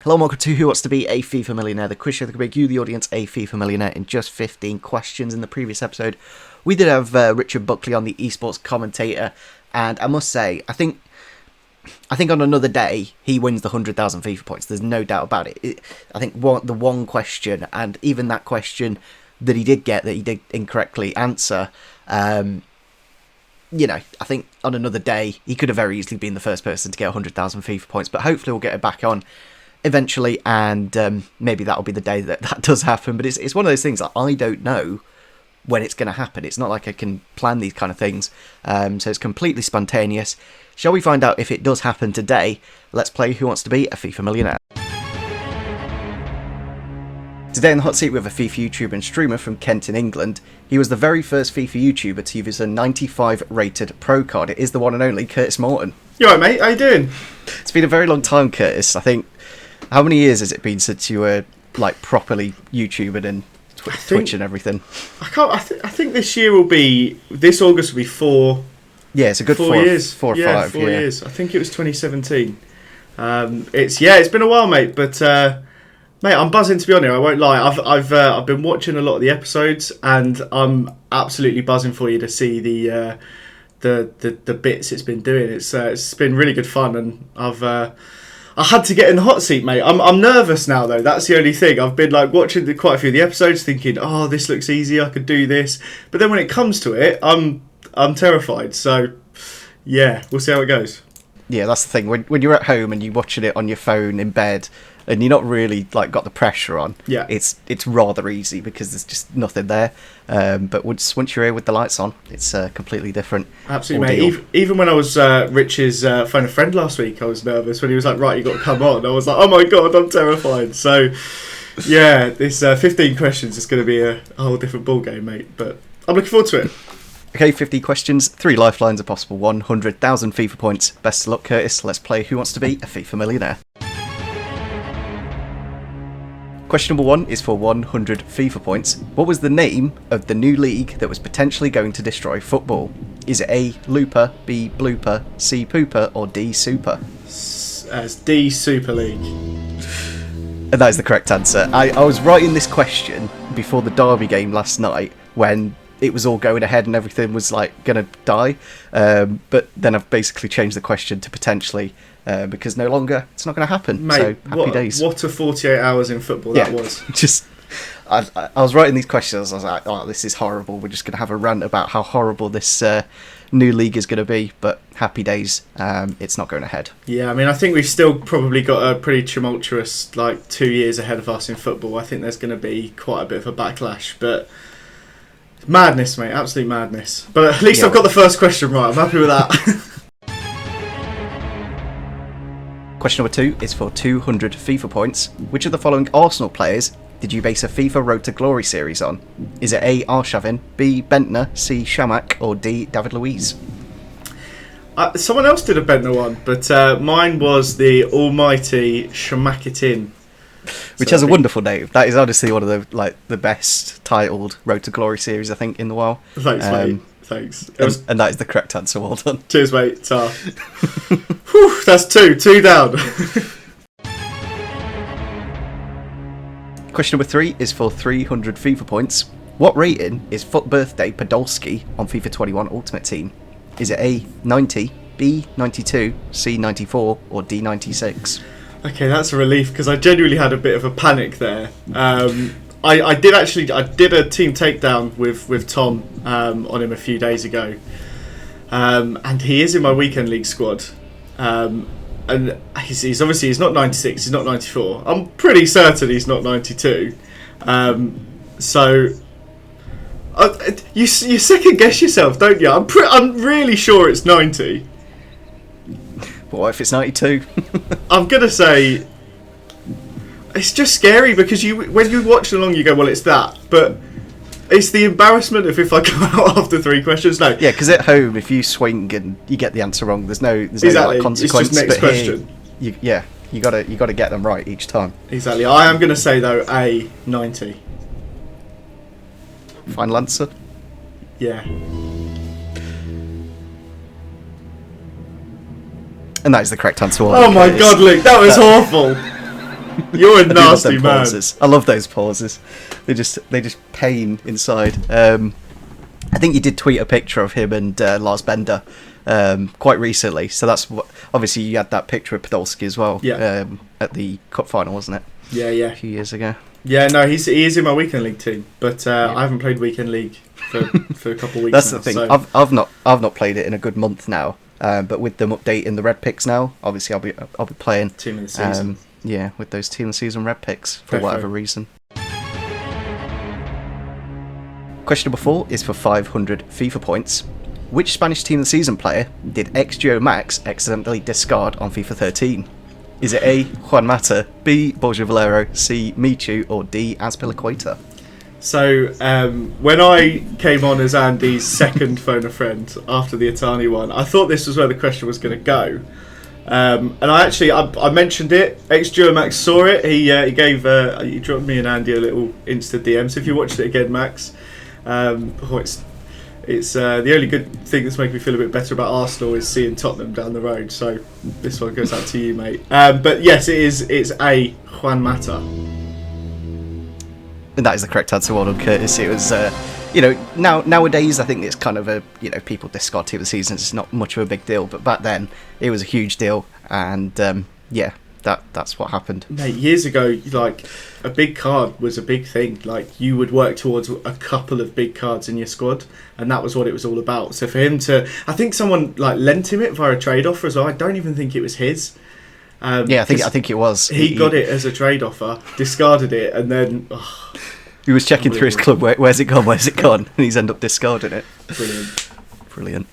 Hello and welcome to Who Wants to Be a FIFA Millionaire, the quiz show that can make you, the audience, a FIFA Millionaire in just 15 questions. In the previous episode, we did have Richard Buckley on, the esports commentator, and I must say, I think on another day, he wins the 100,000 FIFA points. There's no doubt about it. I think the one question, and even that question that he did incorrectly answer, I think on another day, he could have very easily been the first person to get 100,000 FIFA points, but hopefully we'll get it back on eventually, and maybe that'll be the day that does happen. But it's one of those things that I don't know when it's going to happen. It's not like I can plan these kind of things, so it's completely spontaneous. Shall we find out if it does happen today? Let's play Who Wants to Be a FIFA Millionaire. Today in the hot seat we have a FIFA YouTuber and streamer from Kent in England. He was the very first FIFA YouTuber to use a 95 rated pro card. It is the one and only Curtis Morton. You alright, mate? How you doing? It's been a very long time, Curtis. I think, how many years has it been since you were like properly YouTubing and Twitch and everything? I think this August will be 4. Yeah, it's a good 4 years. 4 or 5. 4 years. I think it was 2017. It's been a while, mate. But mate, I'm buzzing, to be honest. I won't lie. I've been watching a lot of the episodes, and I'm absolutely buzzing for you to see the bits it's been doing. It's been really good fun, and I had to get in the hot seat, mate. I'm nervous now, though. That's the only thing. I've been like watching quite a few of the episodes, thinking, "Oh, this looks easy. I could do this." But then when it comes to it, I'm terrified. So, yeah, we'll see how it goes. Yeah, that's the thing. When you're at home and you're watching it on your phone in bed, and you're not really like got the pressure on, yeah, it's rather easy because there's just nothing there. But once you're here with the lights on, it's completely different. Absolutely, mate. Even when I was Rich's phone a friend last week, I was nervous when he was like, "Right, you got to come on." I was like, "Oh my god, I'm terrified." So, yeah, this 15 questions is going to be a whole different ball game, mate. But I'm looking forward to it. Okay, 50 questions, 3 lifelines, a possible 100,000 FIFA points. Best of luck, Curtis. Let's play Who Wants to Be a FIFA Millionaire. Question number 1 is for 100 FIFA points. What was the name of the new league that was potentially going to destroy football? Is it A, Looper, B, Blooper, C, Pooper, or D, Super? As D, Super League. And that is the correct answer. I was writing this question before the Derby game last night when it was all going ahead and everything was like going to die. But then I've basically changed the question to potentially, because no longer it's not going to happen. Mate, so happy days. What a 48 hours in football that was. Just, I was writing these questions. I was like, oh, this is horrible. We're just going to have a rant about how horrible this new league is going to be. But happy days. It's not going ahead. Yeah, I mean, I think we've still probably got a pretty tumultuous 2 years ahead of us in football. I think there's going to be quite a bit of a backlash, but madness, mate, absolute madness. But at least I've got the first question right. I'm happy with that. Question number 2 is for 200 FIFA points. Which of the following Arsenal players did you base a FIFA Road to Glory series on? Is it A, Arshavin, B, Bentner, C, Shamak, or D, David Luiz? Someone else did a Bentner one, but mine was the almighty Shamakitin. Which has a wonderful name. That is honestly one of the best titled Road to Glory series, I think, in the WoW. Thanks, mate. Thanks. And that is the correct answer. Well done. Cheers, mate. Ta. Whew, that's two down. Question number 3 is for 300 FIFA points. What rating is FUT Birthday Podolski on FIFA 21 Ultimate Team? Is it A, 90, B, 92, C, 94, or D, 96? Okay, that's a relief because I genuinely had a bit of a panic there. I did a team takedown with Tom on him a few days ago, and he is in my weekend league squad. And he's not 96, he's not 94. I'm pretty certain he's not 92. So you second guess yourself, don't you? I'm really sure it's 90. But what if it's 92? I'm gonna say it's just scary because when you watch along, you go, well, it's that, but it's the embarrassment of if I come out after 3 questions. No, yeah, because at home, if you swing and you get the answer wrong, there's no exactly. Consequence. It's just next question. Here, you gotta get them right each time. Exactly. I am gonna say though A, 90. Final answer. Yeah. And that is the correct answer. Oh my god, Luke, that was awful. You're a I do love nasty them man. pauses. I love those pauses. They just pain inside. I think you did tweet a picture of him and Lars Bender quite recently. So that's what. Obviously, you had that picture of Podolski as well. Yeah. At the cup final, wasn't it? Yeah, yeah. A few years ago. Yeah, no, he is in my weekend league team, but I haven't played weekend league for a couple of weeks. That's now, the thing. So. I've not played it in a good month now. But with them updating the red picks now, obviously I'll be playing Team of the season. Yeah, with those team of the season red picks for whatever reason. Question number 4 is for 500 FIFA points. Which Spanish team of the season player did XGO Max accidentally discard on FIFA 13? Is it A, Juan Mata, B, Borja Valero, C, Michu, or D, Azpilicueta? So when I came on as Andy's second phone a friend after the Atani one, I thought this was where the question was going to go. And I mentioned it. XGO Max saw it. He dropped me and Andy a little Insta DM. So if you watched it again, Max, it's the only good thing that's making me feel a bit better about Arsenal is seeing Tottenham down the road. So this one goes out to you, mate. But yes, it is. It's A, Juan Mata. And that is the correct answer. Well done, Curtis. It was, nowadays I think it's kind of people discard team of the season. It's not much of a big deal, but back then it was a huge deal, and that's what happened. Mate, years ago, like a big card was a big thing. Like you would work towards a couple of big cards in your squad, and that was what it was all about. So for him to, I think someone like lent him it via a trade offer as well. I don't even think it was his. I think it was. He got it as a trade offer, discarded it, and then he was checking through his club. Where's it gone? Where's it gone? And he's ended up discarding it. Brilliant.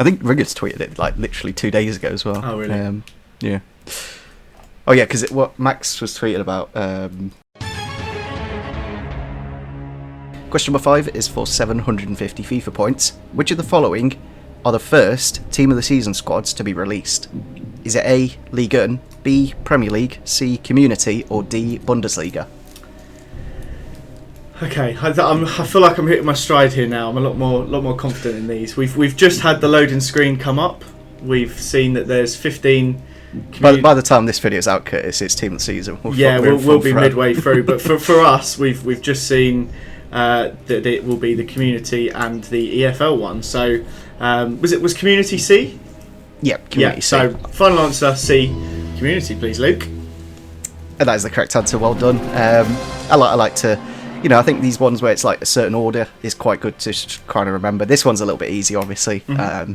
I think Riggers tweeted it like literally 2 days ago as well. Oh really? Yeah. Oh yeah, because what Max was tweeting about. Question number 5 is for 750 FIFA points. Which of the following are the first team of the season squads to be released? Is it A, Ligue 1, B, Premier League, C, Community, or D, Bundesliga? Okay, I feel like I'm hitting my stride here now. I'm a lot more confident in these. We've just had the loading screen come up. We've seen that there's 15. By the time this video's out, Curtis, it's team of the season. We'll be midway through. But for us, we've just seen that it will be the Community and the EFL one. So was Community C? Yep, Community C. So final answer C, Community, please, Luke. And that is the correct answer. Well done. I like to, I think these ones where it's like a certain order is quite good to kind of remember. This one's a little bit easy, obviously. Mm-hmm.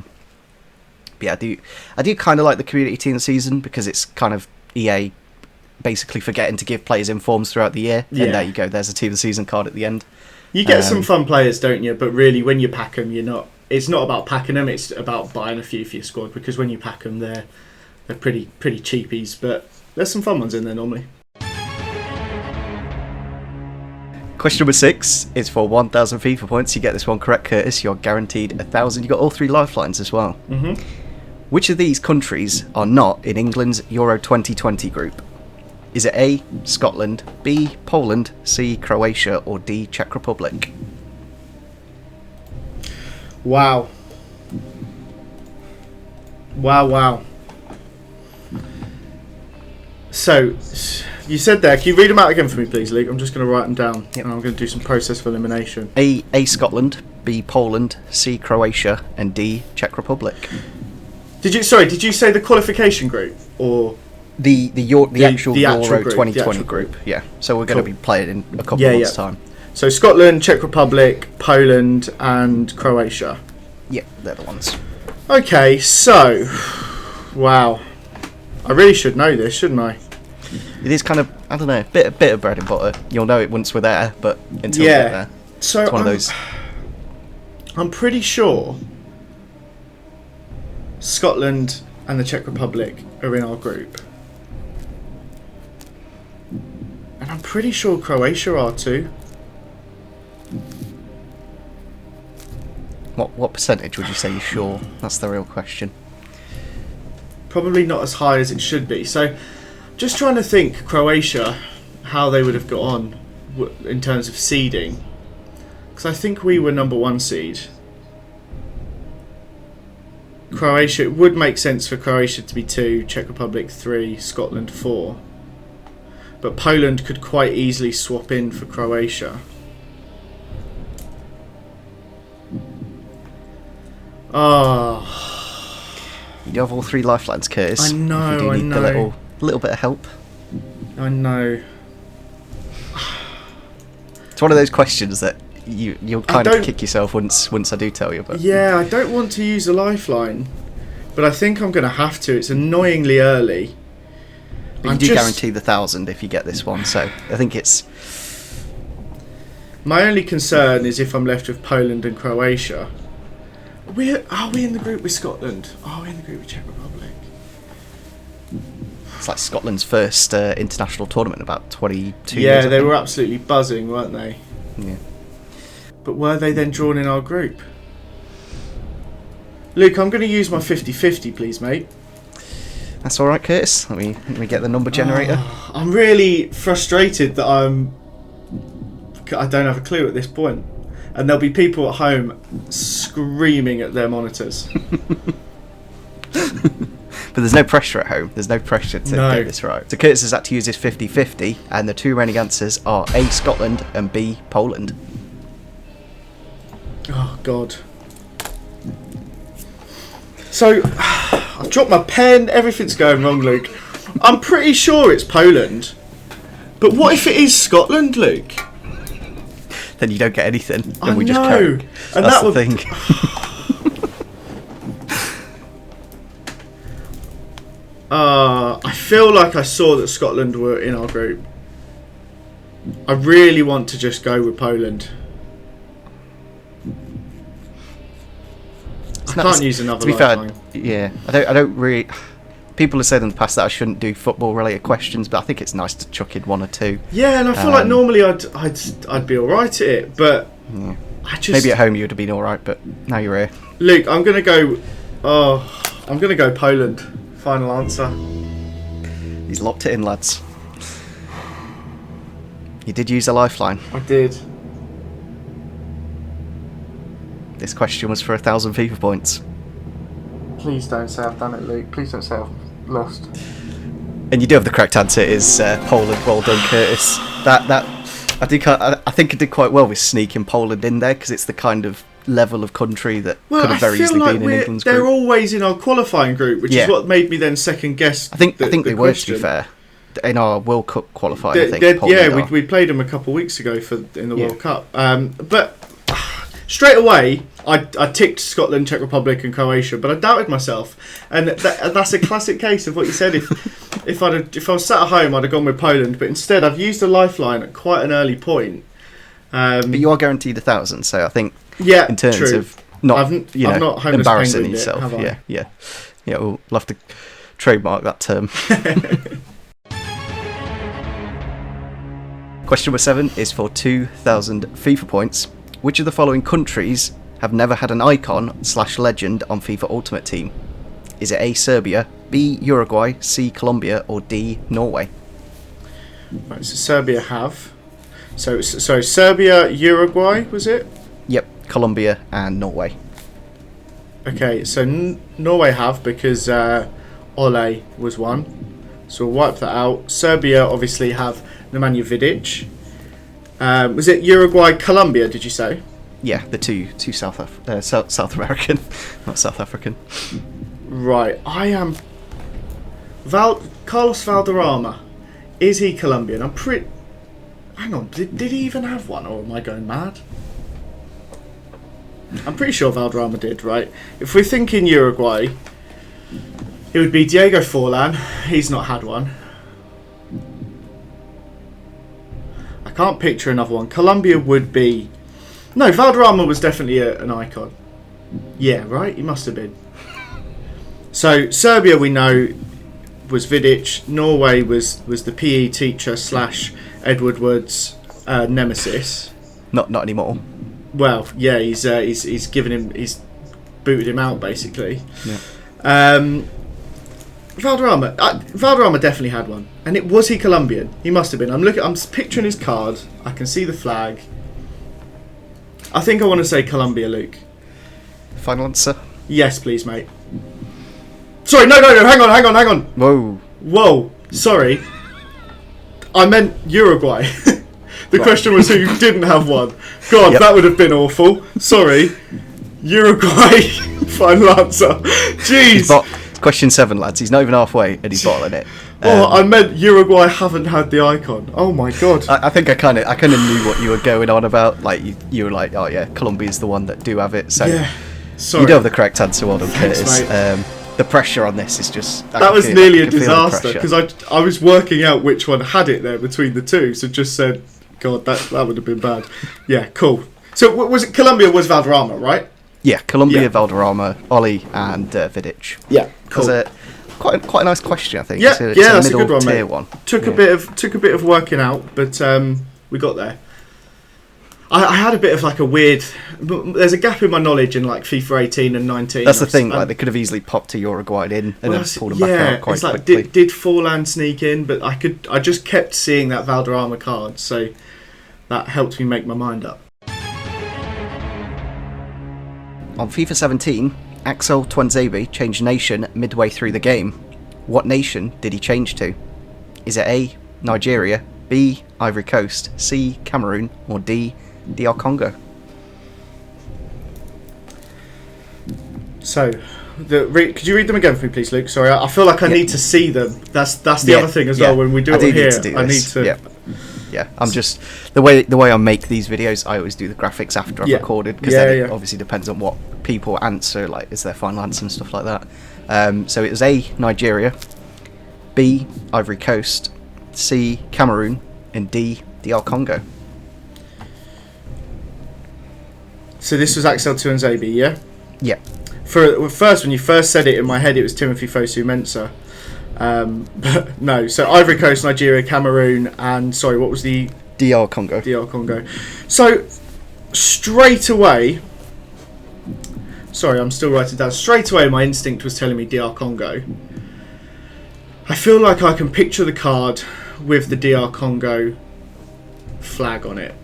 But yeah, I do kind of like the Community team season because it's kind of EA basically forgetting to give players informs throughout the year. Yeah. And there you go. There's a team of the season card at the end. You get some fun players, don't you? But really, when you pack them, it's not about packing them. It's about buying a few for your squad because when you pack them, they're pretty cheapies. But there's some fun ones in there normally. Question number 6 is for 1,000 FIFA points. You get this one correct, Curtis. You're guaranteed 1,000. You got all 3 lifelines as well. Mm-hmm. Which of these countries are not in England's Euro 2020 group? Is it A, Scotland, B, Poland, C, Croatia, or D, Czech Republic? Wow. So, you said there, can you read them out again for me, please, Luke? I'm just going to write them down, and I'm going to do some process of elimination. A, Scotland, B, Poland, C, Croatia, and D, Czech Republic. Did you say the qualification group, or the actual Euro group, 2020 group? Yeah, so we're going to be playing in a couple of months' time. So Scotland, Czech Republic, Poland, and Croatia. Yeah, they're the ones. Okay, so, wow, I really should know this, shouldn't I? It is kind of, I don't know, bit of bread and butter. You'll know it once we're there, but until we get there, so it's one of those. I'm pretty sure Scotland and the Czech Republic are in our group, and I'm pretty sure Croatia are too. What percentage would you say you're sure? That's the real question. Probably not as high as it should be. So, just trying to think Croatia, how they would have got on in terms of seeding, because I think we were number 1 seed. Croatia, it would make sense for Croatia to be 2, Czech Republic 3, Scotland 4. but Poland could quite easily swap in for Croatia. Oh, You have all 3 lifelines, Curtis. I know. If you do need know. a little bit of help. I know. It's one of those questions that you'll kind of kick yourself once I do tell you. But yeah, I don't want to use a lifeline, but I think I'm going to have to. It's annoyingly early. But you do guarantee the 1,000 if you get this one, so I think it's... My only concern is if I'm left with Poland and Croatia. Are we in the group with Scotland? Are we in the group with Czech Republic? It's like Scotland's first international tournament about 22 years. Yeah, they were absolutely buzzing, weren't they? Yeah. But were they then drawn in our group? Luke, I'm going to use my 50-50, please, mate. That's all right, Curtis. Let me get the number generator. I'm really frustrated that I don't have a clue at this point. And there'll be people at home screaming at their monitors. But there's no pressure at home. There's no pressure to get this right. So Curtis has had to use his 50-50, and the 2 remaining answers are A, Scotland, and B, Poland. Oh, God. So, I've dropped my pen. Everything's going wrong, Luke. I'm pretty sure it's Poland. But what if it is Scotland, Luke? Then you don't get anything. I Then we know. just carry. And That's that the thing. I feel like I saw that Scotland were in our group. I really want to just go with Poland. I can't use another lifeline. Yeah, I don't really... People have said in the past that I shouldn't do football-related questions, but I think it's nice to chuck in 1 or 2. Yeah, and I feel like normally I'd be all right at it, but yeah. I just... Maybe at home you would have been all right, but now you're here. Luke, I'm gonna go. I'm gonna go Poland. Final answer. He's locked it in, lads. You did use a lifeline. I did. This question was for 1,000 FIFA points. Please don't say I've done it, Luke. Please don't say I've lost. And you do have the correct answer. It is Poland. Well done, Curtis. I think I did quite well with sneaking Poland in there because it's the kind of level of country that could have very easily been in England's group. They're always in our qualifying group, which is what made me then second guess. I think they were, to be fair, in our World Cup qualifying. We played them a couple of weeks ago in the World Cup. But straight away, I ticked Scotland, Czech Republic, and Croatia, but I doubted myself, and that's a classic case of what you said. If I was sat at home, I'd have gone with Poland, but instead I've used a lifeline at quite an early point. But you are guaranteed 1,000, so I think in terms of not embarrassing yourself. Yeah, we'll have to trademark that term. Question number 7 is for 2,000 FIFA points. Which of the following countries have never had an icon/legend on FIFA Ultimate Team? Is it A, Serbia, B, Uruguay, C, Colombia, or D, Norway? Right, so Serbia have. So Serbia, Uruguay, was it? Yep, Colombia and Norway. Okay, so Norway have because Ole was one. So we'll wipe that out. Serbia obviously have Nemanja Vidic. Was it Uruguay, Colombia, did you say? Yeah, the two South American, not South African. Right, I am... Carlos Valderrama. Is he Colombian? I'm pretty... Hang on, did he even have one, or am I going mad? I'm pretty sure Valderrama did, right? If we're thinking Uruguay, it would be Diego Forlan. He's not had one. I can't picture another one. Colombia would be... No, Valderrama was definitely an icon. Yeah, right? He must have been. So, Serbia, we know, was Vidic. Norway was the PE teacher / Edward Wood's nemesis. Not anymore. Well, yeah, he's booted him out, basically. Yeah. Valderrama definitely had one. And was he Colombian? He must have been. I'm picturing his card. I can see the flag. I think I want to say Colombia, Luke. Final answer? Yes, please, mate. Sorry, no, hang on. Whoa. Sorry. I meant Uruguay. The question was who didn't have one. God, Yep. that would have been awful. Sorry. Uruguay. Final answer. Jeez. Question 7, lads. He's not even halfway, and he's bottling it. I meant Uruguay haven't had the icon. Oh my god. I think I kind of knew what you were going on about. Like you were like, oh yeah, Colombia's the one that do have it. So Yeah. Sorry. you do have the correct answer. Well done, Thanks, Curtis. mate. The pressure on this is just... That was nearly a disaster because I was working out which one had it there between the two, so just said, God, that would have been bad. Yeah, cool. So was it Colombia was Valderrama, right? Yeah, Colombia, Yeah. Valderrama, Oli, and Vidic. Yeah, cool. That's quite a nice question, I think. Yeah, it's a that's a middle good one, tier mate. one. Took a bit of working out, but we got there. I had a bit of like a weird. There's a gap in my knowledge in like FIFA 18 and 19. That's the thing. Like they could have easily popped to Uruguay in and then pulled them back out quite it's like quickly. did Forlan sneak in? But I just kept seeing that Valderrama card, so that helped me make my mind up. On FIFA 17, Axel Tuanzebe changed nation midway through the game. What nation did he change to? Is it A, Nigeria, B, Ivory Coast, C, Cameroon, or D, DR Congo? So, could you read them again for me, please, Luke? Sorry, I feel like I need to see them. That's the other thing as well. When we do it here, I need to. Yeah, I'm just the way I make these videos. I always do the graphics after I've recorded because then it obviously depends on what people answer. Like, is their final answer and stuff like that. So it was A, Nigeria, B, Ivory Coast, C, Cameroon, and D, DR Congo. So this was Axel Tuanzebe, yeah? Yeah. When you first said it in my head, it was Timothy Fosu-Mensah. But no, so Ivory Coast, Nigeria, Cameroon, and sorry, what was the... DR Congo. DR Congo. So, straight away... Sorry, I'm still writing down. Straight away, my instinct was telling me DR Congo. I feel like I can picture the card with the DR Congo flag on it.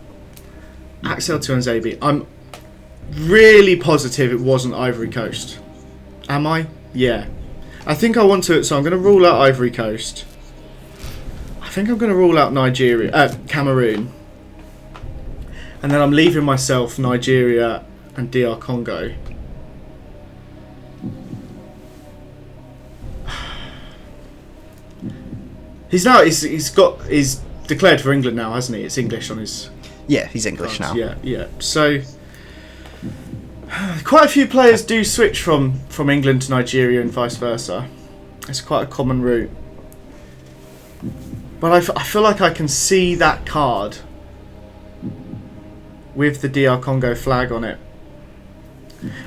Axel Tuanzebe. I'm really positive it wasn't Ivory Coast. Am I? Yeah. I think I want to, so I'm going to rule out Ivory Coast. I think I'm going to rule out Cameroon. And then I'm leaving myself Nigeria and DR Congo. He's declared for England now, hasn't he? It's English on his... Yeah, he's English now. Yeah. So, quite a few players do switch from England to Nigeria and vice versa. It's quite a common route. But I feel like I can see that card with the DR Congo flag on it.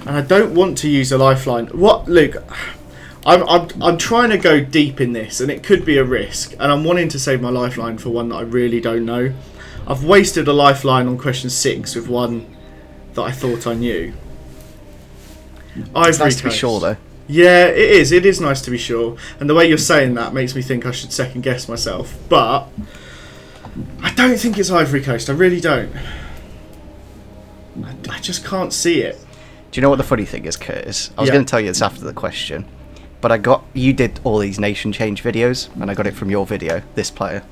And I don't want to use a lifeline. What, Luke? I'm trying to go deep in this, and it could be a risk. And I'm wanting to save my lifeline for one that I really don't know. I've wasted a lifeline on question 6 with one that I thought I knew. It's nice to be sure, though. Yeah, it is. It is nice to be sure. And the way you're saying that makes me think I should second guess myself. But I don't think it's Ivory Coast. I really don't. I just can't see it. Do you know what the funny thing is, Curtis? I was going to tell you this after the question, but you did all these nation change videos, and I got it from your video, this player.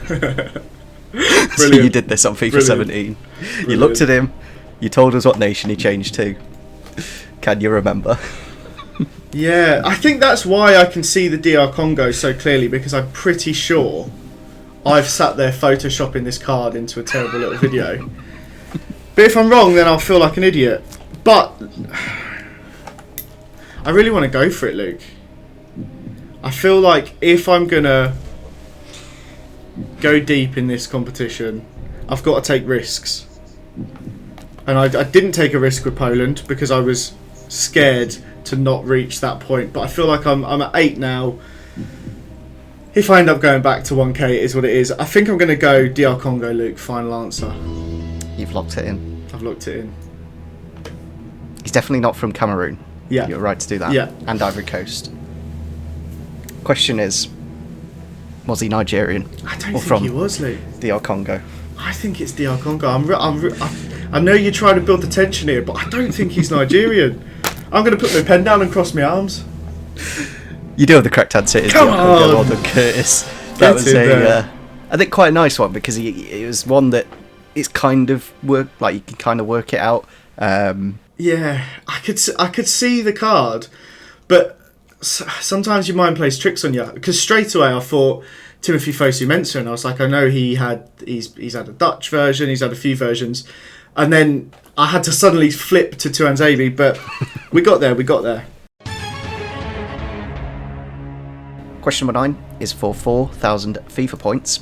So you did this on FIFA 17. Brilliant. You looked at him, you told us what nation he changed to. Can you remember? Yeah, I think that's why I can see the DR Congo so clearly, because I'm pretty sure I've sat there photoshopping this card into a terrible little video. But if I'm wrong, then I'll feel like an idiot. But I really want to go for it, Luke. I feel like if I'm going to go deep in this competition, I've got to take risks. And I didn't take a risk with Poland because I was scared to not reach that point. But I feel like I'm at 8 now. If I end up going back to 1k, it is what it is. I think I'm going to go DR Congo, Luke. Final answer. You've locked it in. I've locked it in. He's definitely not from Cameroon. Yeah. You're right to do that. Yeah. And Ivory Coast. Question is, was he Nigerian? I don't think he was, Luke. DR Congo. I think it's DR Congo. I know you're trying to build the tension here, but I don't think he's Nigerian. I'm going to put my pen down and cross my arms. You do have the correct answer. It's Come DR on. Congo. Well done, Curtis. That was a I think quite a nice one because it was one that it's kind of you can kind of work it out. Yeah, I could see the card, but sometimes your mind plays tricks on you. Because straight away I thought Timothy Fosu-Mensah, and I was like, I know he's had a Dutch version, he's had a few versions, and then I had to suddenly flip to Tuanzebe, but we got there. Question number 9 is for 4,000 FIFA points.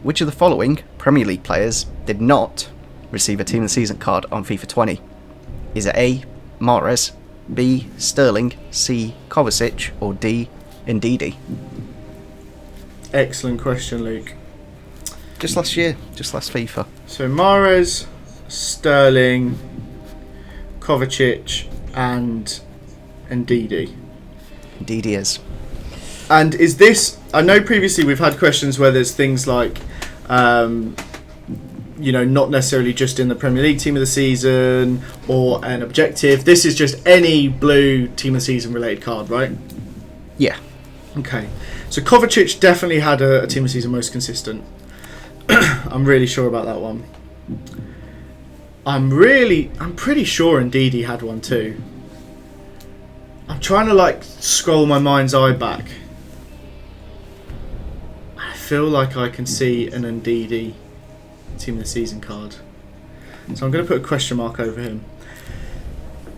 Which of the following Premier League players did not receive a Team of the Season card on FIFA 20? Is it A, Mahrez, B, Sterling, C, Kovacic, or D, Ndidi? Excellent question, Luke. Just last year, just last FIFA. So Mahrez, Sterling, Kovacic, and Ndidi. Ndidi is. And is this... I know previously we've had questions where there's things like, not necessarily just in the Premier League Team of the Season or an objective. This is just any blue Team of the Season related card, right? Yeah. Okay. So Kovacic definitely had a Team of the Season most consistent. I'm really sure about that one. I'm pretty sure Ndidi had one too. I'm trying to scroll my mind's eye back. I feel like I can see an Ndidi Team of the Season card. So I'm going to put a question mark over him.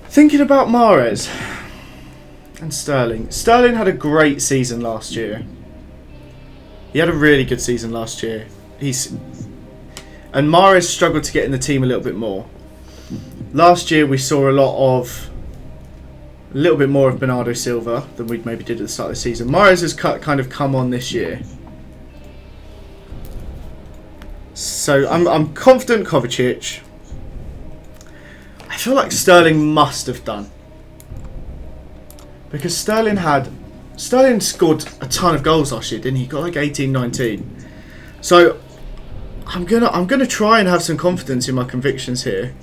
Thinking about Mahrez and Sterling. Sterling had a great season last year. He had a really good season last year. And Mahrez struggled to get in the team a little bit more. Last year we saw a little bit more of Bernardo Silva than we maybe did at the start of the season. Mahrez has kind of come on this year. So I'm confident Kovacic. I feel like Sterling must have done. Because Sterling scored a ton of goals last year, didn't he? He got like 18, 19. So I'm gonna try and have some confidence in my convictions here.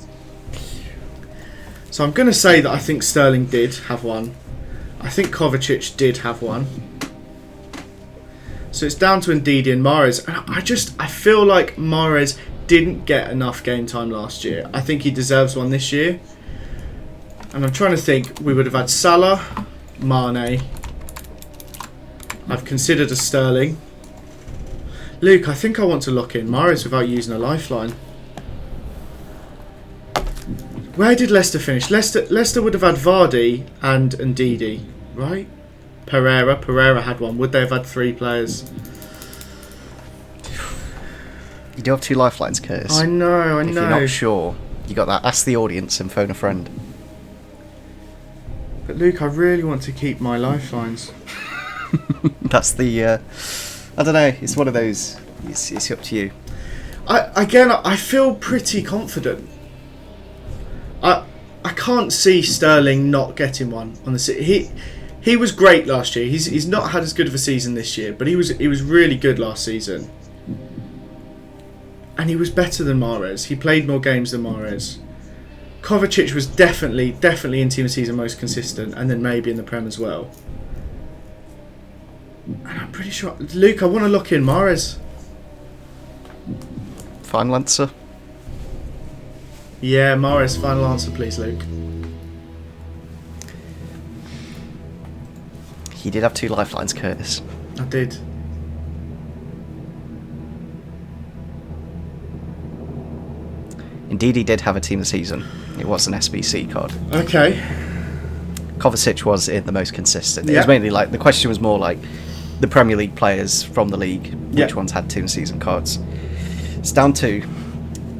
So I'm gonna say that I think Sterling did have one. I think Kovacic did have one. So it's down to Ndidi and Mahrez. And I feel like Mahrez didn't get enough game time last year. I think he deserves one this year. And I'm trying to think, we would have had Salah, Mane. I've considered a Sterling. Luke, I think I want to lock in Mahrez without using a lifeline. Where did Leicester finish? Leicester would have had Vardy and Ndidi, right? Pereira had one. Would they have had 3 players? You do have 2 lifelines, Curtis. I know. If you're not sure, you got that. Ask the audience and phone a friend. But Luke, I really want to keep my lifelines. That's the... I don't know. It's one of those... It's up to you. I feel pretty confident. I can't see Sterling not getting one on the... He was great last year. He's not had as good of a season this year, but he was really good last season. And he was better than Mahrez. He played more games than Mahrez. Kovacic was definitely in Team of the Season most consistent, and then maybe in the Prem as well. And I'm pretty sure... Luke, I want to lock in Mahrez. Final answer? Yeah, Mahrez, final answer please, Luke. He did have 2 lifelines, Curtis. I did. Indeed, he did have a Team of the Season. It was an SBC card. Okay. Kovacic was in the most consistent. It Yeah. was mainly the question was more like the Premier League players from the league, which Yeah. ones had Team of the Season cards. It's down to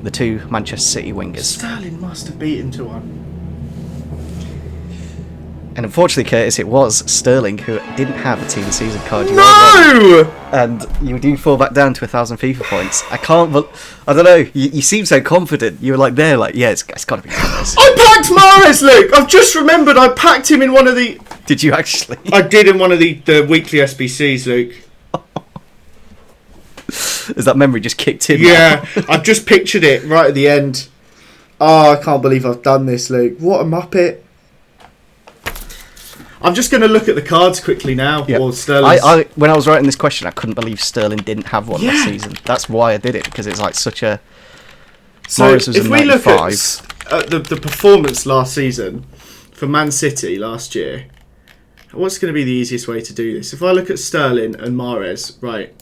the 2 Manchester City wingers. Sterling must have beat him to one. And unfortunately, Curtis, it was Sterling who didn't have a Team of the Season card. You are No! wrong. And you do fall back down to 1,000 FIFA points. I don't know. You seem so confident. You were yeah, it's got to be Mahrez. I packed Mahrez, Luke! I've just remembered I packed him in one of the... Did you actually? I did in one of the weekly SBCs, Luke. Has that memory just kicked in? Yeah, I've just pictured it right at the end. Oh, I can't believe I've done this, Luke. What a muppet. I'm just going to look at the cards quickly now. Yeah. Or Sterling. When I was writing this question, I couldn't believe Sterling didn't have one last season. That's why I did it, because it's like such a... So if we look at the performance last season for Man City last year, what's going to be the easiest way to do this? If I look at Sterling and Mahrez, right,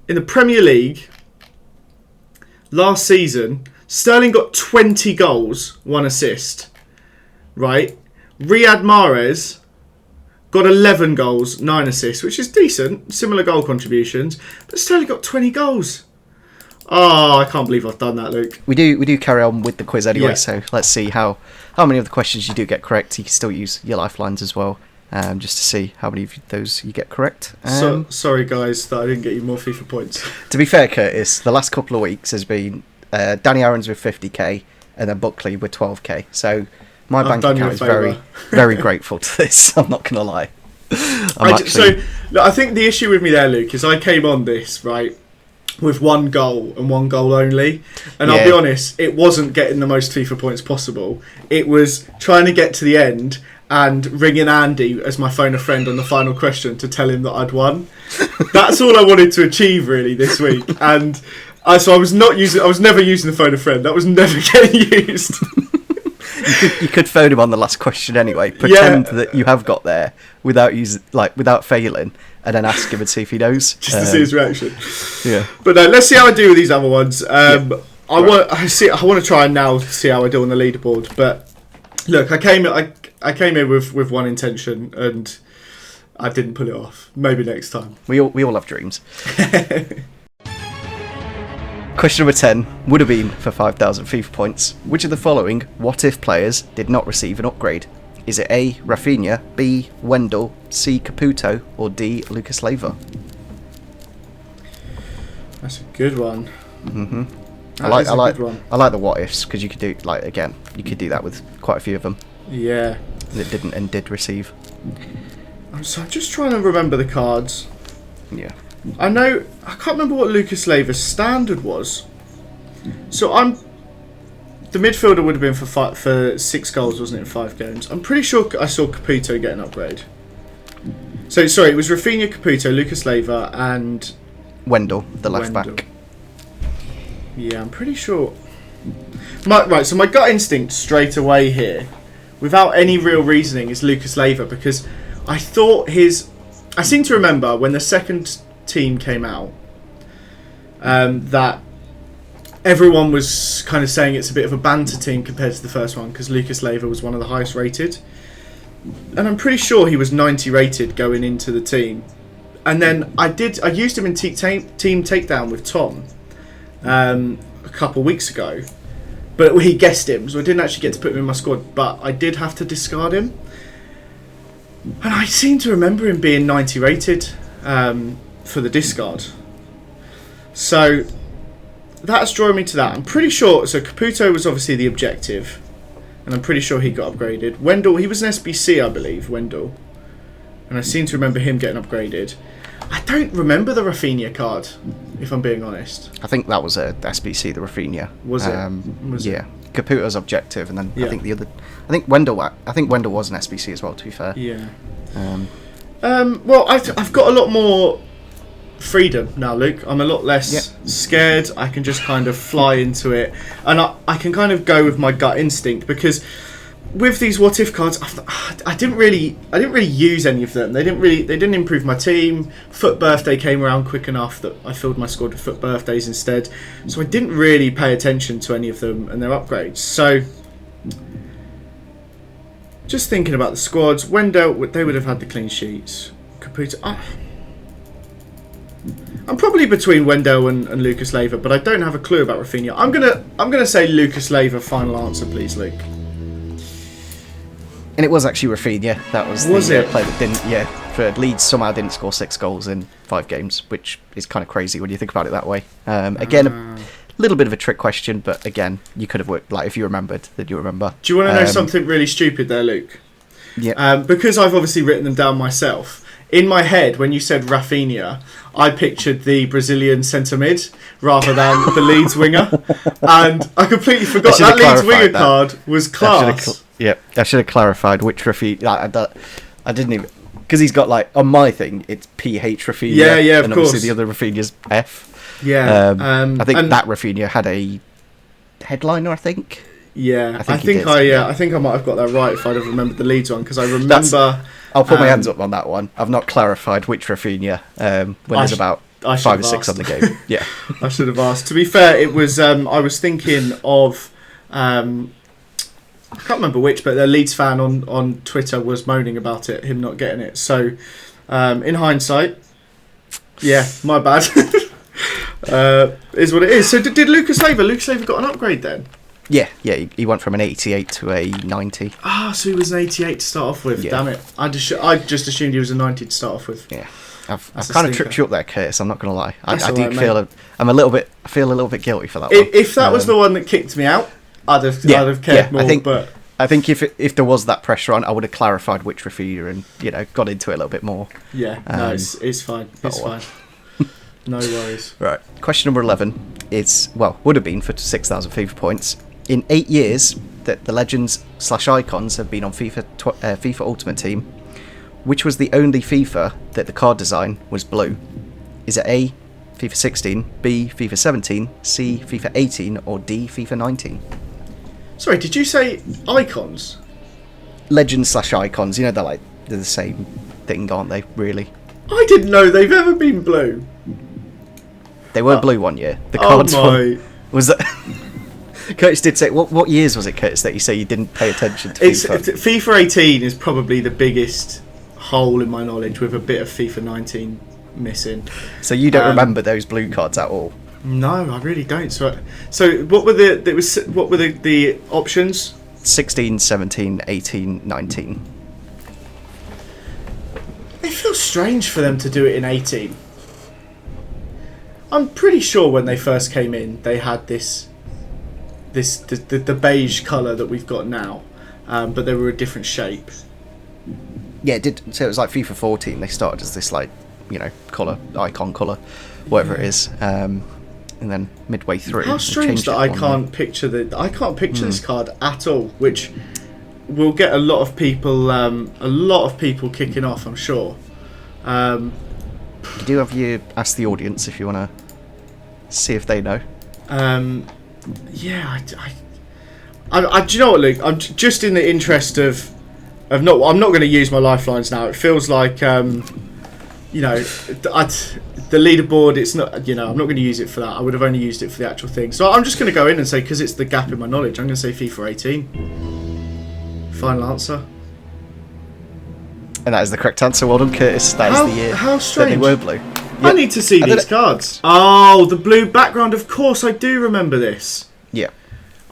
in the Premier League last season, Sterling got 20 goals, 1 assist, right? Riyad Mahrez got 11 goals, 9 assists, which is decent, similar goal contributions, but Sterling got 20 goals. Oh, I can't believe I've done that, Luke. We do carry on with the quiz anyway, so let's see how many of the questions you do get correct. You can still use your lifelines as well, just to see how many of those you get correct. Sorry, guys, that I didn't get you more FIFA points. To be fair, Curtis, the last couple of weeks has been Danny Aaron's with 50k and then Buckley with 12k. So my bank account is very, very grateful to this. I'm not going to lie. I think the issue with me there, Luke, is I came on this, right, with 1 goal and 1 goal only, and I'll be honest, it wasn't getting the most FIFA points possible. It was trying to get to the end and ringing Andy as my phone a friend on the final question to tell him that I'd won. That's all I wanted to achieve really this week, and so I was never using the phone a friend. That was never getting used. You could phone him on the last question anyway. Pretend that you have got there without failing, and then ask him and see if he knows. Just to see his reaction. Yeah. But let's see how I do with these other ones. I want to try and now see how I do on the leaderboard. But look, I came here with one intention, and I didn't pull it off. Maybe next time. We all have dreams. Question number 10 would have been for 5,000 FIFA points. Which of the following what-if players did not receive an upgrade? Is it A, Rafinha, B, Wendell, C, Caputo, or D, Lucas Leiva? That's a good one. Mm-hmm. I like the what-ifs, because you could do, you could do that with quite a few of them. Yeah. That didn't and did receive. I'm just trying to remember the cards. Yeah. I can't remember what Lucas Leiva's standard was. So the midfielder would have been for 6 goals, wasn't it, in 5 games? I'm pretty sure I saw Caputo get an upgrade. So sorry, it was Rafinha, Caputo, Lucas Leiva, and Wendell, the left back. Yeah, I'm pretty sure. So my gut instinct straight away here, without any real reasoning, is Lucas Leiva, because I seem to remember when the second team came out that everyone was kind of saying it's a bit of a banter team compared to the first one, because Lucas Leiva was one of the highest rated, and I'm pretty sure he was 90 rated going into the team. And then I used him in team takedown with Tom a couple weeks ago, but he guessed him, so I didn't actually get to put him in my squad, but I did have to discard him, and I seem to remember him being 90 rated for the discard. So that's drawing me to that. I'm pretty sure. So Caputo was obviously the objective, and I'm pretty sure he got upgraded. Wendell, he was an SBC, I believe. Wendell, and I seem to remember him getting upgraded. I don't remember the Rafinha card, if I'm being honest. I think that was a SBC, the Rafinha. Was it? Yeah. Caputo's objective, and then I think Wendell was an SBC as well, to be fair. Yeah. Well, I've got a lot more freedom now, Luke. I'm a lot less scared. I can just kind of fly into it, and I can kind of go with my gut instinct, because with these what if cards, I didn't really use any of them. They didn't improve my team. FUT Birthday came around quick enough that I filled my squad with FUT Birthdays instead, so I didn't really pay attention to any of them and their upgrades. So just thinking about the squads, Wendell, they would have had the clean sheets. Caputo, I'm probably between Wendell and Lucas Leiva, but I don't have a clue about Rafinha. I'm gonna say Lucas Leiva. Final answer, please, Luke. And it was actually Rafinha. That was the player that didn't. Yeah, for Leeds somehow didn't score 6 goals in 5 games, which is kind of crazy when you think about it that way. Again, a little bit of a trick question, but again, you could have worked. Like, if you remembered, then you remember. Do you want to know something really stupid there, Luke? Yeah. Because I've obviously written them down myself. In my head, when you said Rafinha, I pictured the Brazilian centre mid rather than the Leeds winger, and I completely forgot that Leeds winger card was class. Yeah, I should have clarified which Rafinha. I didn't even, because he's got like on my thing it's PH Rafinha. Yeah, of and course. Obviously the other Rafinha's F. Yeah, I think that Rafinha had a headliner. I think. Yeah, I think I might have got that right if I'd have remembered the Leeds one, because I remember. I'll put my hands up on that one. I've not clarified which Rafinha when there's about 5 or 6 on the game. Yeah, I should have asked. To be fair, it was I was thinking of I can't remember which, but the Leeds fan on Twitter was moaning about it, him not getting it. So in hindsight, yeah, my bad. Is what it is. So did Lucas Leiva got an upgrade then? Yeah, he went from an 88 to a 90. So he was an 88 to start off with. Yeah. Damn it! I just assumed he was a 90 to start off with. Yeah, I've kind of tripped you up there, Curtis. I'm not going to lie. I do right, feel I feel a little bit guilty for that one. If that was the one that kicked me out, I'd have cared more. I think if there was that pressure on, I would have clarified which Rafinha and got into it a little bit more. Yeah, no, it's fine. It's fine. No worries. Right. Question number 11 is, would have been for 6,000 FIFA points. In 8 years that the legends / icons have been on FIFA Ultimate Team, which was the only FIFA that the card design was blue? Is it A, FIFA 16, B, FIFA 17, C, FIFA 18, or D, FIFA 19? Sorry, did you say icons? Legends / icons, they're the same thing, aren't they, really? I didn't know they've ever been blue. They were blue one year. The cards one was that... Curtis did say, what years was it, Curtis, that you say you didn't pay attention to FIFA? FIFA 18 is probably the biggest hole in my knowledge, with a bit of FIFA 19 missing. So you don't remember those blue cards at all? No, I really don't. So what were the options? 16, 17, 18, 19. It feels strange for them to do it in 18. I'm pretty sure when they first came in, they had the beige colour that we've got now, but they were a different shape. Yeah, it did. So it was like FIFA 14. They started as this colour, icon colour, whatever it is, and then midway through. How strange that I can't picture this card at all, which will get a lot of people kicking off, I'm sure. You do have you ask the audience if you want to see if they know. Yeah, do you know what, Luke? I'm just in the interest of not. I'm not going to use my lifelines now. It feels like the leaderboard. It's not. I'm not going to use it for that. I would have only used it for the actual thing. So I'm just going to go in and say, because it's the gap in my knowledge, I'm going to say FIFA 18. Final answer. And that is the correct answer. Well done, Curtis. That is the year how strange. that they were blue. I need to see these cards. Oh, the blue background. Of course, I do remember this. Yeah.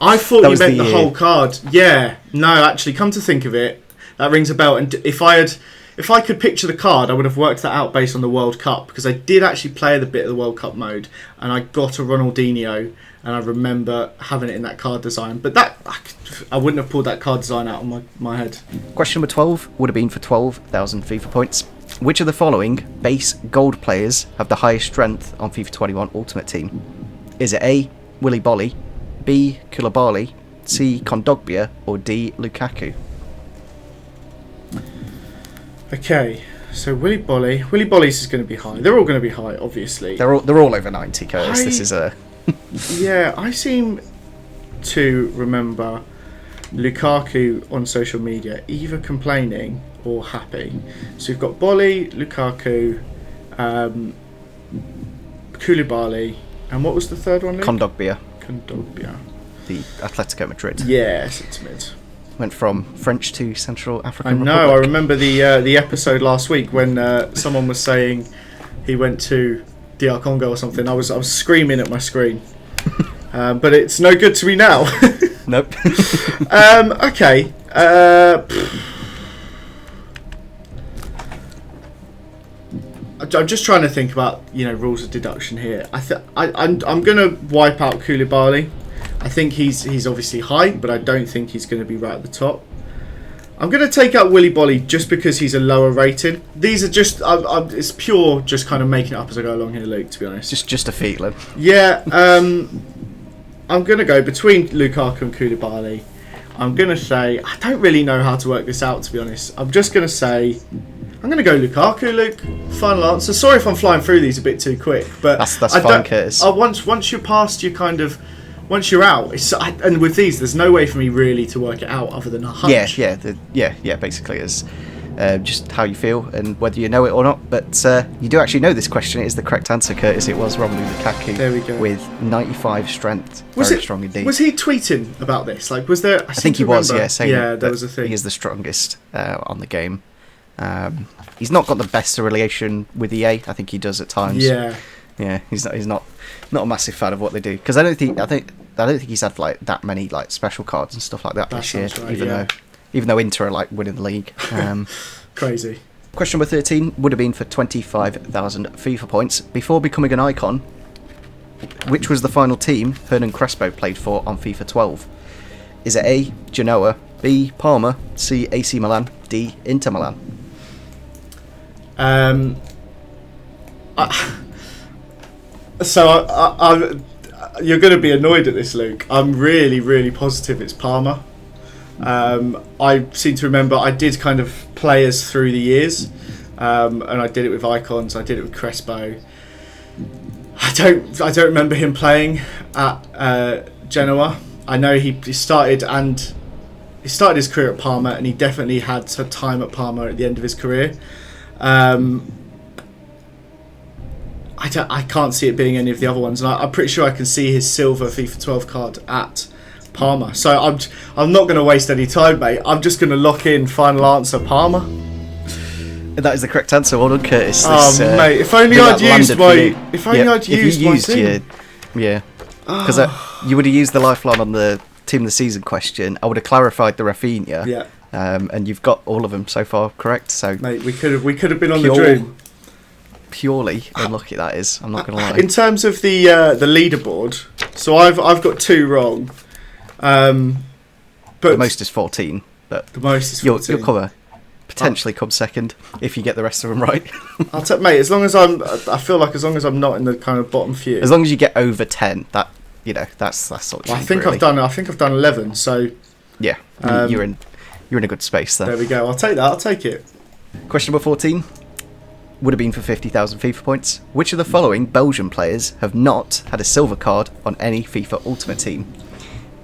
I thought you meant the whole card. Yeah. No, actually, come to think of it, that rings a bell. And if I could picture the card, I would have worked that out based on the World Cup, because I did actually play the bit of the World Cup mode, and I got a Ronaldinho, and I remember having it in that card design. But I wouldn't have pulled that card design out of my head. Question number 12 would have been for 12,000 FIFA points. Which of the following base gold players have the highest strength on FIFA 21 Ultimate Team? Is it A, Koulibaly, B, Koulibaly, C, Kondogbia, or D, Lukaku? Okay, so Koulibaly's is going to be high. They're all going to be high, obviously. They're all over 90, Curtis. This is a... Yeah, I seem to remember Lukaku on social media either complaining or happy. So you've got Bolly, Lukaku, Koulibaly, and what was the third one, Luke? Kondogbia. The Atletico Madrid. Yes, it's mid. Went from French to Central African Republic. I remember the episode last week when someone was saying he went to DR Congo or something. I was screaming at my screen. But it's no good to me now. Nope. Okay. I'm just trying to think about rules of deduction here. I'm going to wipe out Koulibaly. I think he's obviously high, but I don't think he's going to be right at the top. I'm going to take out Koulibaly just because he's a lower rated. These are just it's pure just kind of making it up as I go along here, Luke, to be honest. Just a feeling. Yeah. I'm going to go between Lukaku and Koulibaly. I'm going to say, I don't really know how to work this out, to be honest. I'm just going to say, I'm going to go Lukaku, Luke. Final answer. Sorry if I'm flying through these a bit too quick, but that's fine, Curtis. Once you're past, you kind of, once you're out, and with these, there's no way for me really to work it out other than a hunch. Yeah. Basically, it's just how you feel and whether you know it or not. But you do actually know this question. It is the correct answer, Curtis. It was Romelu Lukaku. There we go. With 95 strength. Very strong indeed. Was he tweeting about this? Like, was there? I think he was. Yeah, saying there was a thing. He is the strongest on the game. He's not got the best relation with EA. I think he does at times. Yeah. He's not a massive fan of what they do, because I don't think he's had like that many like special cards and stuff like that this year. Right, even though Inter are like winning the league. Crazy. Question number 13 would have been for 25,000 FIFA points. Before becoming an icon, which was the final team Heman Crespo played for on FIFA 12? Is it A, Genoa, B, Parma, C, AC Milan, D, Inter Milan? You're going to be annoyed at this, Luke. I'm really, really positive it's Parma. I seem to remember I did kind of play as through the years, and I did it with icons. I did it with Crespo. I don't remember him playing at Genoa. I know he started his career at Parma, and he definitely had some time at Parma at the end of his career. I can't see it being any of the other ones, and I'm pretty sure I can see his silver FIFA 12 card at Parma. So I'm not going to waste any time, mate. I'm just going to lock in final answer Parma. And that is the correct answer. Well done, Curtis. Mate, if only I'd used my thing. Yeah, because you would have used the lifeline on the team of the season question. I would have clarified the Rafinha. Yeah. And you've got all of them so far correct. So mate, we could have been on the dream. Purely unlucky, that is. I'm not going to lie. In terms of the leaderboard, so I've got 2 wrong. But the most is 14. But the most is 14. You'll potentially come second if you get the rest of them right. I'll take, mate. As long as I'm not in the kind of bottom few. As long as you get over 10, that's sort of. I think I've done 11. So yeah, you're in a good space there. There we go. I'll take that. I'll take it. Question number 14 would have been for 50,000 FIFA points. Which of the following Belgian players have not had a silver card on any FIFA Ultimate Team?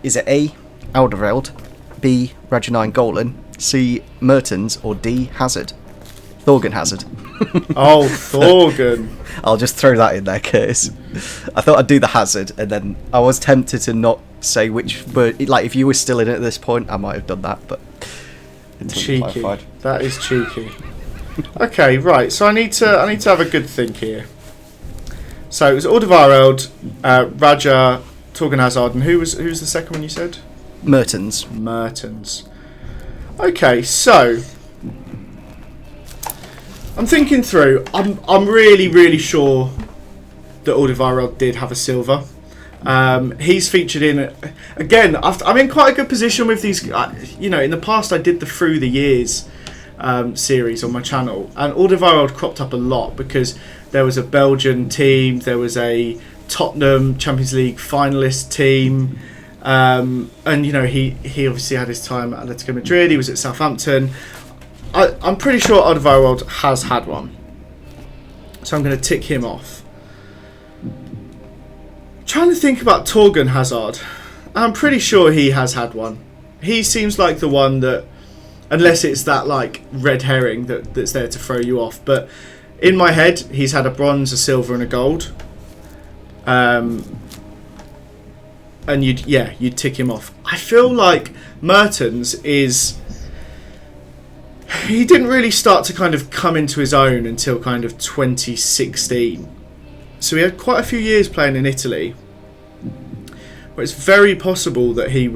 Is it A, Alderweireld, B, Rajanine Golan, C, Mertens, or D, Hazard? Thorgan Hazard. Oh, Thorgan. I'll just throw that in there, Curtis. I thought I'd do the Hazard, and then I was tempted to not say which, but like if you were still in it at this point, I might have done that, but cheeky. That is cheeky. Okay, right. So I need to have a good think here. So it was Alderweireld, Raja, Thorgan Hazard, and who's the second one you said? Mertens. Okay, so I'm thinking through. I'm really, really sure that Alderweireld did have a silver. He's featured in again. I'm in quite a good position with these. In the past I did the Through the Years series on my channel, and Alderweireld cropped up a lot because there was a Belgian team, there was a Tottenham Champions League finalist team, and he obviously had his time at Atletico Madrid. He was at Southampton. I'm pretty sure Alderweireld has had one, so I'm going to tick him off. Trying to think about Thorgan Hazard. I'm pretty sure he has had one. He seems like the one that, unless it's that like red herring that's there to throw you off. But in my head, he's had a bronze, a silver, and a gold. And you'd tick him off. I feel like Mertens he didn't really start to kind of come into his own until kind of 2016. So he had quite a few years playing in Italy. But it's very possible that he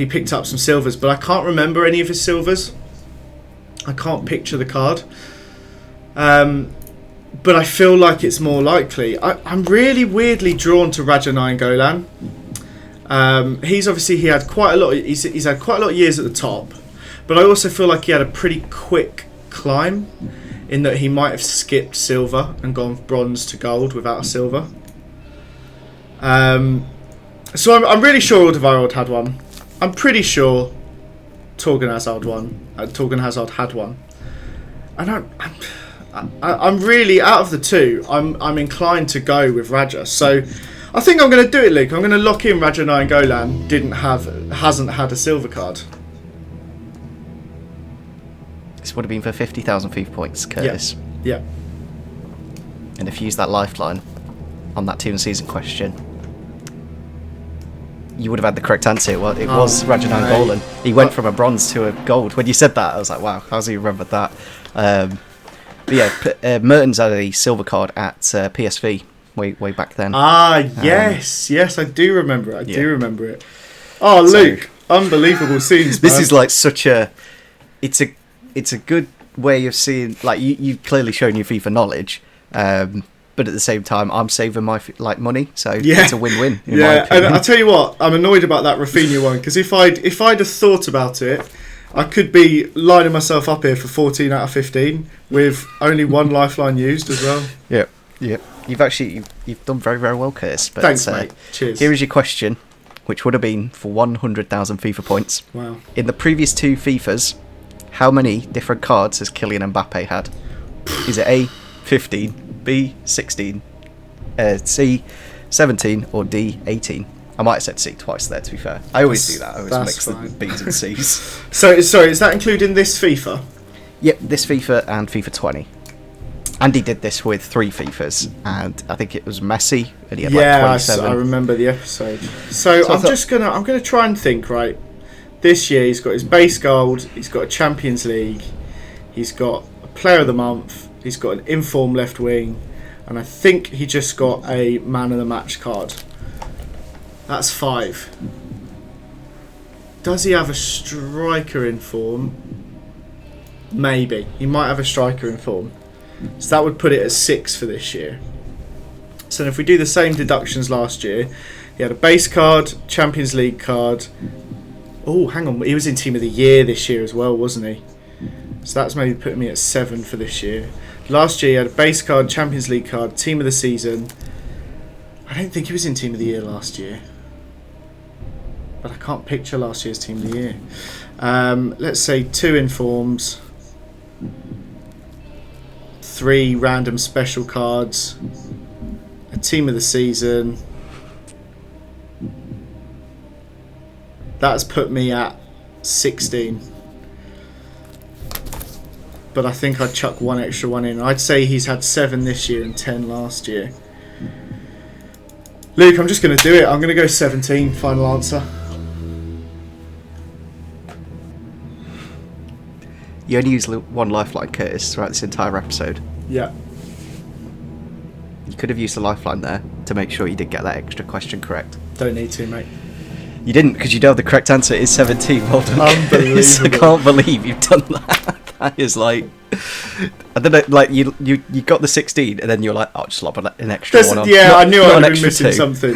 picked up some silvers, but I can't remember any of his silvers. I can't picture the card. But I feel like it's more likely. I'm really weirdly drawn to Rajanine Golan. He had quite a lot. He's had quite a lot of years at the top, but I also feel like he had a pretty quick climb, in that he might have skipped silver and gone bronze to gold without a silver. So I'm really sure Alderweireld had one. I'm pretty sure Torgan Hazard won. Torgan Hazard had one. And I'm really, out of the two, I'm inclined to go with Raja. So I think I'm going to do it, Luke. I'm going to lock in Raja Nainggolan hasn't had a silver card. This would have been for 50,000 FIFA points, Curtis. Yeah. And if you use that lifeline on that team of the season question, you would have had the correct answer. Well, it was Raja Nainggolan. He went from a bronze to a gold. When you said that, I was like, wow, how's he remembered that? But yeah, Mertens had a silver card at PSV way back then. Yes, I do remember it. I do remember it. Oh, Luke, unbelievable scenes. This is like such a, it's a good way of seeing, like you've clearly shown your FIFA knowledge, but at the same time, I'm saving my money, so it's a win-win. Yeah, and I'll tell you what, I'm annoyed about that Rafinha one, because if I'd have thought about it, I could be lining myself up here for 14 out of 15 with only one lifeline used as well. Yeah. You've done very, very well, Curtis. But, thanks, mate. Cheers. Here is your question, which would have been for 100,000 FIFA points. Wow. In the previous two FIFAs, how many different cards has Kylian Mbappe had? Is it A, 15, B, 16, C, 17, or D, 18? I might have said C twice there, to be fair. I always do that. I always mix the B's and C's. So, sorry, is that including this FIFA? Yep, this FIFA and FIFA 20. Andy did this with 3 FIFAs, and I think it was Messi, and he had like 27. I remember the episode. So I'm gonna try and think, right. This year he's got his base gold, he's got a Champions League, he's got a Player of the Month, he's got an informed left wing, and I think he just got a Man of the Match card. That's 5. Does he have a striker in form? Maybe. He might have a striker in form. So that would put it at 6 for this year. So if we do the same deductions last year, he had a base card, Champions League card. Oh, hang on. He was in Team of the Year this year as well, wasn't he? So that's maybe putting me at 7 for this year. Last year he had a base card, Champions League card, Team of the Season. I don't think he was in Team of the Year last year. But I can't picture last year's Team of the Year. Let's say 2 informs. 3 random special cards, a Team of the Season. That's put me at 16. But I think I'd chuck one extra one in. I'd say he's had 7 this year and 10 last year. Luke, I'm just going to do it. I'm going to go 17, final answer. You only use one lifeline, Curtis, throughout this entire episode. Yeah. You could have used the lifeline there to make sure you did get that extra question correct. Don't need to, mate. You didn't, because you know the correct answer is 17. Well done. Unbelievable. I can't believe you've done that. That is like, I don't know, like you got the 16 and then you're like, oh, just lob an extra one on. Yeah, I knew I'd been missing something.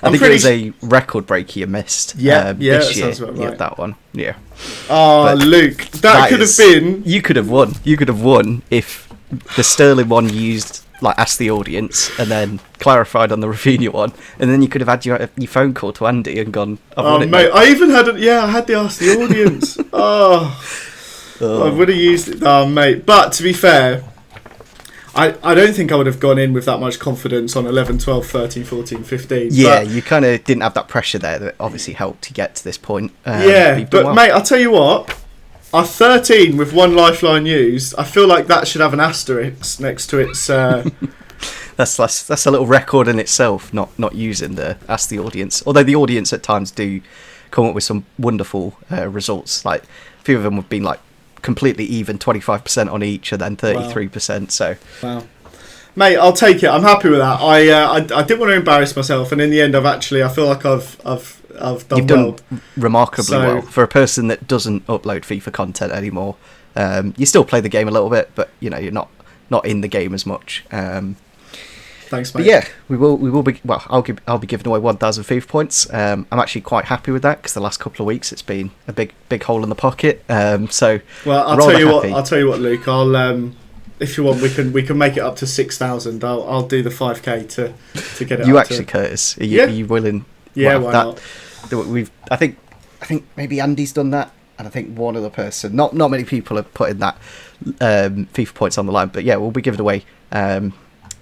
I think it was a record break you missed. This year. That sounds about right. Yeah, that one. Yeah. Oh, but Luke, that could have been. You could have won. You could have won if the Sterling one used asked the audience and then clarified on the Rafinha one, and then you could have had your phone call to Andy and gone, I've won it, mate. I even had I had to ask the audience. I would have used it, mate. But to be fair, I don't think I would have gone in with that much confidence on 11, 12, 13, 14, 15. Yeah, you kind of didn't have that pressure there that obviously helped you get to this point. But well. Mate, I'll tell you what, a 13 with one lifeline used, I feel like that should have an asterisk next to its... That's a little record in itself, not using the Ask the Audience. Although the audience at times do come up with some wonderful results. Like, a few of them have been completely even, 25% on each and then 33%. Wow. So wow, mate, I'll take it. I'm happy with that. I didn't want to embarrass myself, and in the end I feel like I've done You've done remarkably well for a person that doesn't upload FIFA content anymore. You still play the game a little bit, but you're not in the game as much. Thanks, mate. But yeah, we will be. Well, I'll be giving away 1,000 FIFA points. I'm actually quite happy with that because the last couple of weeks it's been a big hole in the pocket. So well, I'll tell you what, Luke. I'll if you want, we can make it up to 6,000. I'll do the 5k to get it. You actually, Curtis, are you willing? Yeah, why not? I think I think maybe Andy's done that, and I think one other person. Not many people have put in that FIFA points on the line, but yeah, we'll be giving away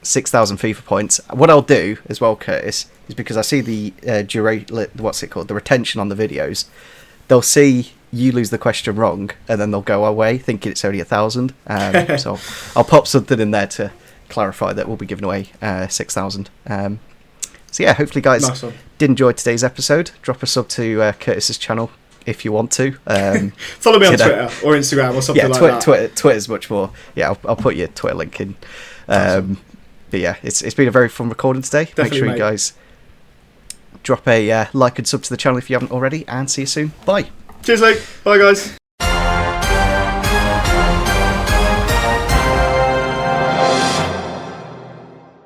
6,000 FIFA points. What I'll do as well, Curtis, is because I see the the retention on the videos. They'll see you lose the question wrong, and then they'll go away thinking it's only 1,000. So I'll pop something in there to clarify that we'll be giving away 6,000. So yeah, hopefully guys did enjoy today's episode. Drop a sub to Curtis's channel if you want to. Follow me on Twitter or Instagram or something like that. Twitter's much more. Yeah, I'll put your Twitter link in. But yeah, it's been a very fun recording today. Definitely, make sure you guys drop a like and sub to the channel if you haven't already, and see you soon. Bye. Cheers, mate. Bye, guys.